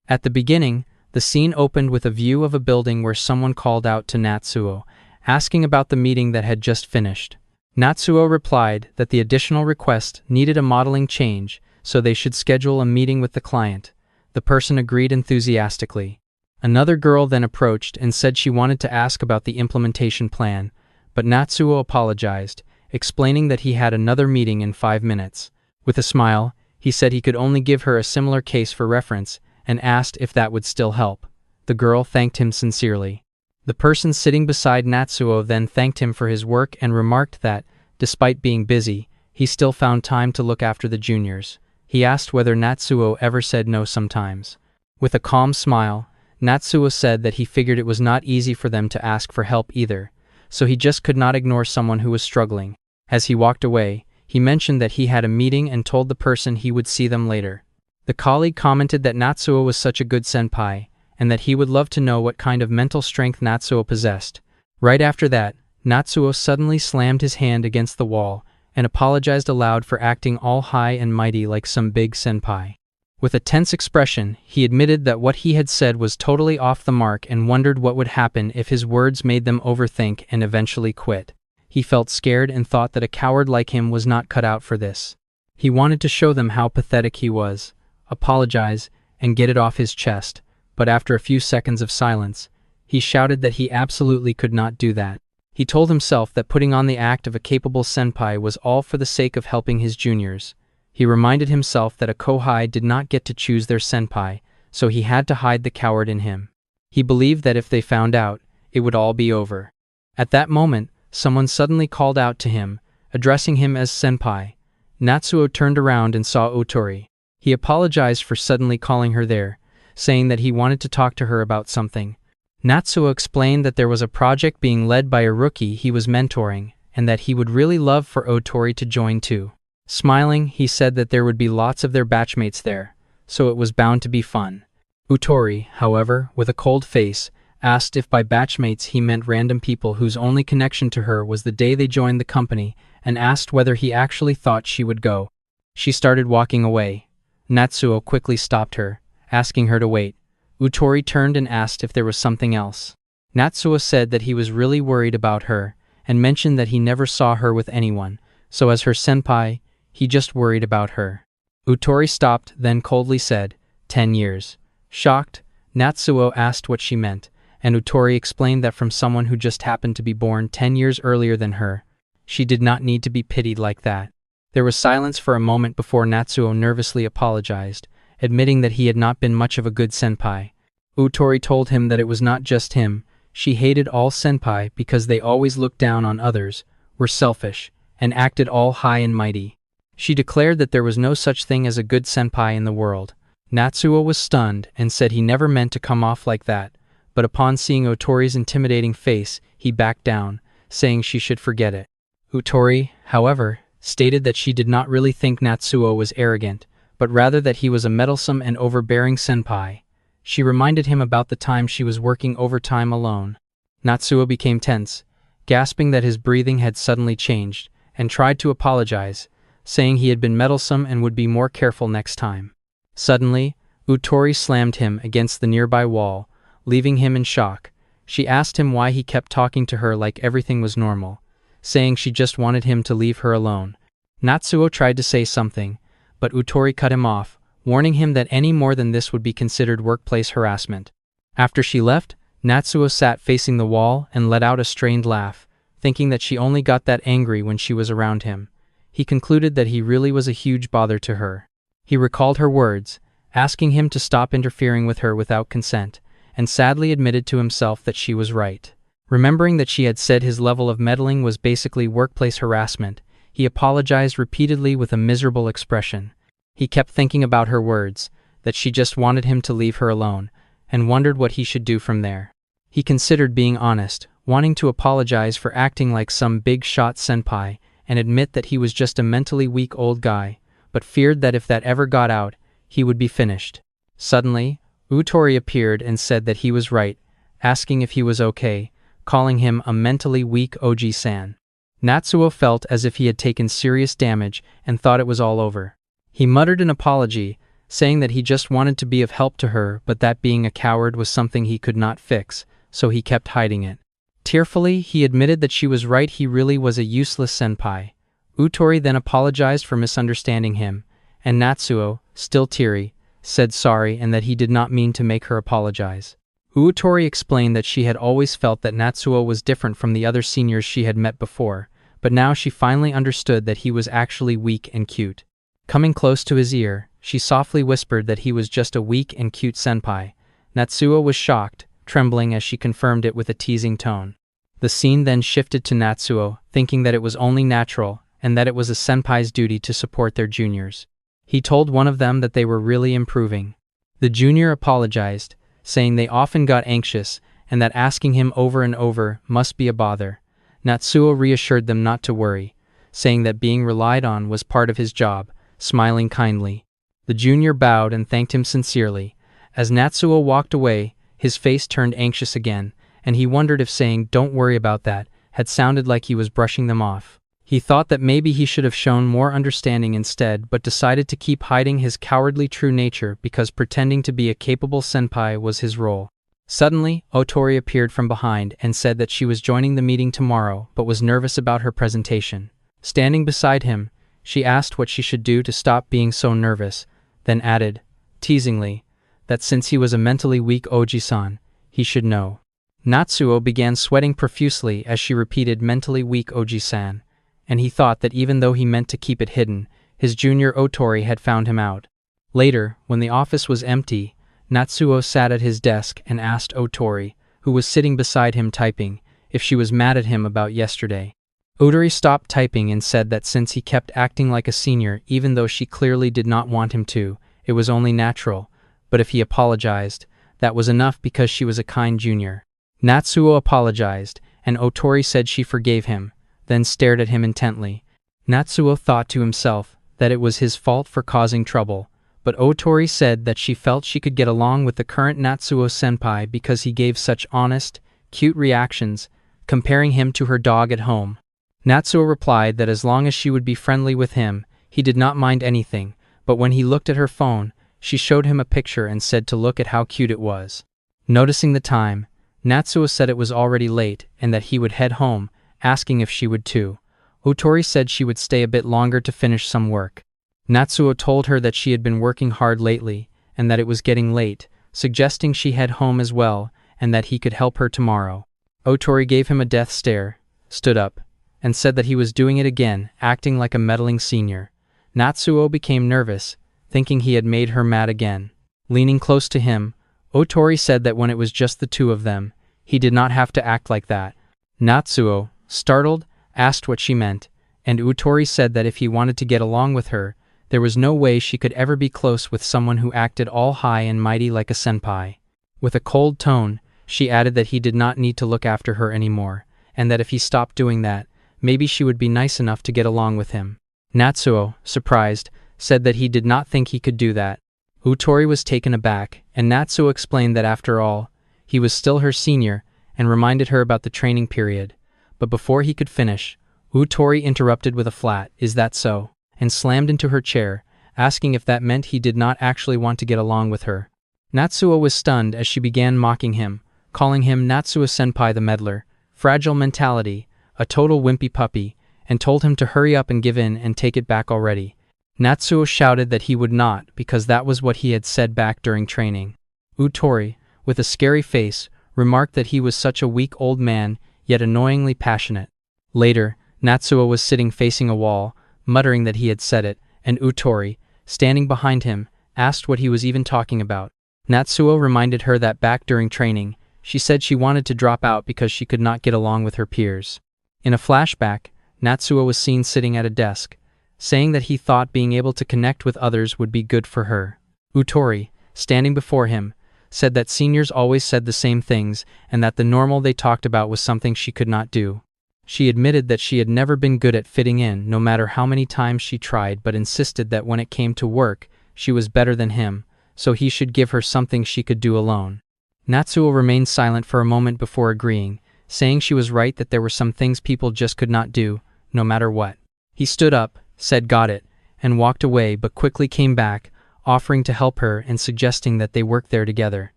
At the beginning, the scene opened with a view of a building where someone called out to Natsuo, asking about the meeting that had just finished. Natsuo replied that the additional request needed a modeling change, so they should schedule a meeting with the client. The person agreed enthusiastically. Another girl then approached and said she wanted to ask about the implementation plan, but Natsuo apologized, explaining that he had another meeting in 5 minutes. With a smile, he said he could only give her a similar case for reference and asked if that would still help. The girl thanked him sincerely. The person sitting beside Natsuo then thanked him for his work and remarked that, despite being busy, he still found time to look after the juniors. He asked whether Natsuo ever said no sometimes. With a calm smile, Natsuo said that he figured it was not easy for them to ask for help either, so he just could not ignore someone who was struggling. As he walked away, he mentioned that he had a meeting and told the person he would see them later. The colleague commented that Natsuo was such a good senpai, and that he would love to know what kind of mental strength Natsuo possessed. Right after that, Natsuo suddenly slammed his hand against the wall and apologized aloud for acting all high and mighty like some big senpai. With a tense expression, he admitted that what he had said was totally off the mark and wondered what would happen if his words made them overthink and eventually quit. He felt scared and thought that a coward like him was not cut out for this. He wanted to show them how pathetic he was, apologize, and get it off his chest, but after a few seconds of silence, he shouted that he absolutely could not do that. He told himself that putting on the act of a capable senpai was all for the sake of helping his juniors. He reminded himself that a kohai did not get to choose their senpai, so he had to hide the coward in him. He believed that if they found out, it would all be over. At that moment, someone suddenly called out to him, addressing him as senpai. Natsuo turned around and saw Utori. He apologized for suddenly calling her there, saying that he wanted to talk to her about something. Natsuo explained that there was a project being led by a rookie he was mentoring, and that he would really love for Utori to join too. Smiling, he said that there would be lots of their batchmates there, so it was bound to be fun. Utori, however, with a cold face, asked if by batchmates he meant random people whose only connection to her was the day they joined the company, and asked whether he actually thought she would go. She started walking away. Natsuo quickly stopped her, asking her to wait. Utori turned and asked if there was something else. Natsuo said that he was really worried about her, and mentioned that he never saw her with anyone, so as her senpai, he just worried about her. Utori stopped, then coldly said, 10 years. Shocked, Natsuo asked what she meant, and Utori explained that from someone who just happened to be born 10 years earlier than her, she did not need to be pitied like that. There was silence for a moment before Natsuo nervously apologized, admitting that he had not been much of a good senpai. Utori told him that it was not just him. She hated all senpai because they always looked down on others, were selfish, and acted all high and mighty. She declared that there was no such thing as a good senpai in the world. Natsuo was stunned and said he never meant to come off like that, but upon seeing Utori's intimidating face, he backed down, saying she should forget it. Utori, however, stated that she did not really think Natsuo was arrogant, but rather that he was a meddlesome and overbearing senpai. She reminded him about the time she was working overtime alone. Natsuo became tense, gasping that his breathing had suddenly changed, and tried to apologize, saying he had been meddlesome and would be more careful next time. Suddenly, Utori slammed him against the nearby wall, leaving him in shock. She asked him why he kept talking to her like everything was normal, saying she just wanted him to leave her alone. Natsuo tried to say something, but Utori cut him off, warning him that any more than this would be considered workplace harassment. After she left, Natsuo sat facing the wall and let out a strained laugh, thinking that she only got that angry when she was around him. He concluded that he really was a huge bother to her. He recalled her words, asking him to stop interfering with her without consent, and sadly admitted to himself that she was right. Remembering that she had said his level of meddling was basically workplace harassment, he apologized repeatedly with a miserable expression. He kept thinking about her words, that she just wanted him to leave her alone, and wondered what he should do from there. He considered being honest, wanting to apologize for acting like some big-shot senpai, and admit that he was just a mentally weak old guy, but feared that if that ever got out, he would be finished. Suddenly, Utori appeared and said that he was right, asking if he was okay, calling him a mentally weak Oji-san. Natsuo felt as if he had taken serious damage and thought it was all over. He muttered an apology, saying that he just wanted to be of help to her but that being a coward was something he could not fix, so he kept hiding it. Tearfully, he admitted that she was right, he really was a useless senpai. Utori then apologized for misunderstanding him, and Natsuo, still teary, said sorry and that he did not mean to make her apologize. Utori explained that she had always felt that Natsuo was different from the other seniors she had met before, but now she finally understood that he was actually weak and cute. Coming close to his ear, she softly whispered that he was just a weak and cute senpai. Natsuo was shocked, trembling as she confirmed it with a teasing tone. The scene then shifted to Natsuo, thinking that it was only natural and that it was a senpai's duty to support their juniors. He told one of them that they were really improving. The junior apologized, saying they often got anxious and that asking him over and over must be a bother. Natsuo reassured them not to worry, saying that being relied on was part of his job, smiling kindly. The junior bowed and thanked him sincerely. As Natsuo walked away, his face turned anxious again, and he wondered if saying "don't worry about that" had sounded like he was brushing them off. He thought that maybe he should have shown more understanding instead, but decided to keep hiding his cowardly true nature because pretending to be a capable senpai was his role. Suddenly, Utori appeared from behind and said that she was joining the meeting tomorrow but was nervous about her presentation. Standing beside him, she asked what she should do to stop being so nervous, then added, teasingly, that since he was a mentally weak Oji-san, he should know. Natsuo began sweating profusely as she repeated mentally weak Oji-san, and he thought that even though he meant to keep it hidden, his junior Utori had found him out. Later, when the office was empty, Natsuo sat at his desk and asked Utori, who was sitting beside him typing, if she was mad at him about yesterday. Utori stopped typing and said that since he kept acting like a senior even though she clearly did not want him to, it was only natural, but if he apologized, that was enough because she was a kind junior. Natsuo apologized, and Utori said she forgave him, then stared at him intently. Natsuo thought to himself that it was his fault for causing trouble, but Utori said that she felt she could get along with the current Natsuo senpai because he gave such honest, cute reactions, comparing him to her dog at home. Natsuo replied that as long as she would be friendly with him, he did not mind anything, but when he looked at her phone, she showed him a picture and said to look at how cute it was. Noticing the time, Natsuo said it was already late and that he would head home, asking if she would too. Utori said she would stay a bit longer to finish some work. Natsuo told her that she had been working hard lately and that it was getting late, suggesting she head home as well and that he could help her tomorrow. Utori gave him a death stare, stood up, and said that he was doing it again, acting like a meddling senior. Natsuo became nervous, thinking he had made her mad again. Leaning close to him, Utori said that when it was just the two of them, he did not have to act like that. Natsuo, startled, asked what she meant, and Utori said that if he wanted to get along with her, there was no way she could ever be close with someone who acted all high and mighty like a senpai. With a cold tone, she added that he did not need to look after her anymore, and that if he stopped doing that, maybe she would be nice enough to get along with him. Natsuo, surprised, said that he did not think he could do that. Utori was taken aback, and Natsuo explained that after all, he was still her senior, and reminded her about the training period. But before he could finish, Utori interrupted with a flat, "Is that so?" and slammed into her chair, asking if that meant he did not actually want to get along with her. Natsuo was stunned as she began mocking him, calling him Natsuo-senpai the meddler, fragile mentality, a total wimpy puppy, and told him to hurry up and give in and take it back already. Natsuo shouted that he would not because that was what he had said back during training. Utori, with a scary face, remarked that he was such a weak old man, yet annoyingly passionate. Later, Natsuo was sitting facing a wall, muttering that he had said it, and Utori, standing behind him, asked what he was even talking about. Natsuo reminded her that back during training, she said she wanted to drop out because she could not get along with her peers. In a flashback, Natsuo was seen sitting at a desk, saying that he thought being able to connect with others would be good for her. Utori, standing before him, said that seniors always said the same things and that the normal they talked about was something she could not do. She admitted that she had never been good at fitting in no matter how many times she tried, but insisted that when it came to work, she was better than him, so he should give her something she could do alone. Natsuo remained silent for a moment before agreeing, saying she was right that there were some things people just could not do, no matter what. He stood up, said "got it," and walked away but quickly came back, offering to help her and suggesting that they work there together.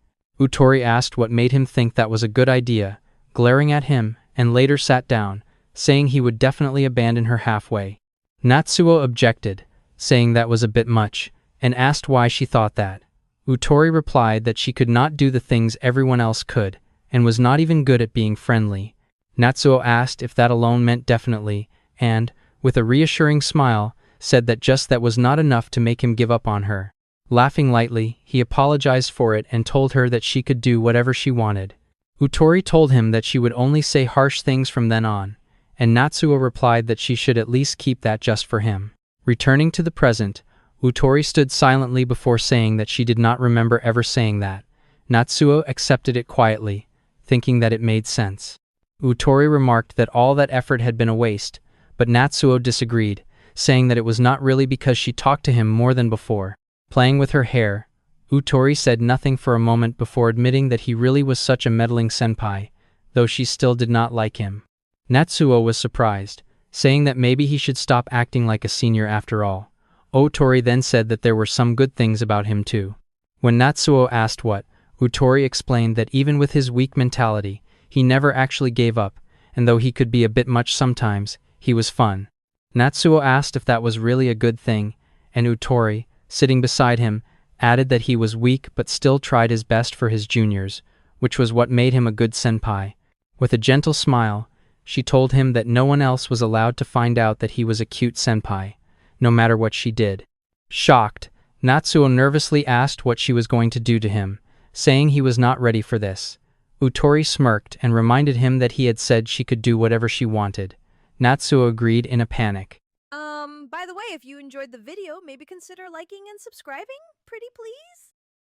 Utori asked what made him think that was a good idea, glaring at him, and later sat down, saying he would definitely abandon her halfway. Natsuo objected, saying that was a bit much, and asked why she thought that. Utori replied that she could not do the things everyone else could, and was not even good at being friendly. Natsuo asked if that alone meant definitely, and, with a reassuring smile, said that just that was not enough to make him give up on her. Laughing lightly, he apologized for it and told her that she could do whatever she wanted. Utori told him that she would only say harsh things from then on, and Natsuo replied that she should at least keep that just for him. Returning to the present, Utori stood silently before saying that she did not remember ever saying that. Natsuo accepted it quietly, thinking that it made sense. Utori remarked that all that effort had been a waste, but Natsuo disagreed, saying that it was not really because she talked to him more than before. Playing with her hair, Utori said nothing for a moment before admitting that he really was such a meddling senpai, though she still did not like him. Natsuo was surprised, saying that maybe he should stop acting like a senior after all. Utori then said that there were some good things about him too. When Natsuo asked what, Utori explained that even with his weak mentality, he never actually gave up, and though he could be a bit much sometimes, he was fun. Natsuo asked if that was really a good thing, and Utori, sitting beside him, added that he was weak but still tried his best for his juniors, which was what made him a good senpai. With a gentle smile, she told him that no one else was allowed to find out that he was a cute senpai, no matter what she did. Shocked, Natsuo nervously asked what she was going to do to him, saying he was not ready for this. Utori smirked and reminded him that he had said she could do whatever she wanted. Natsuo agreed in a panic. By the way, if you enjoyed the video, maybe consider liking and subscribing, pretty please?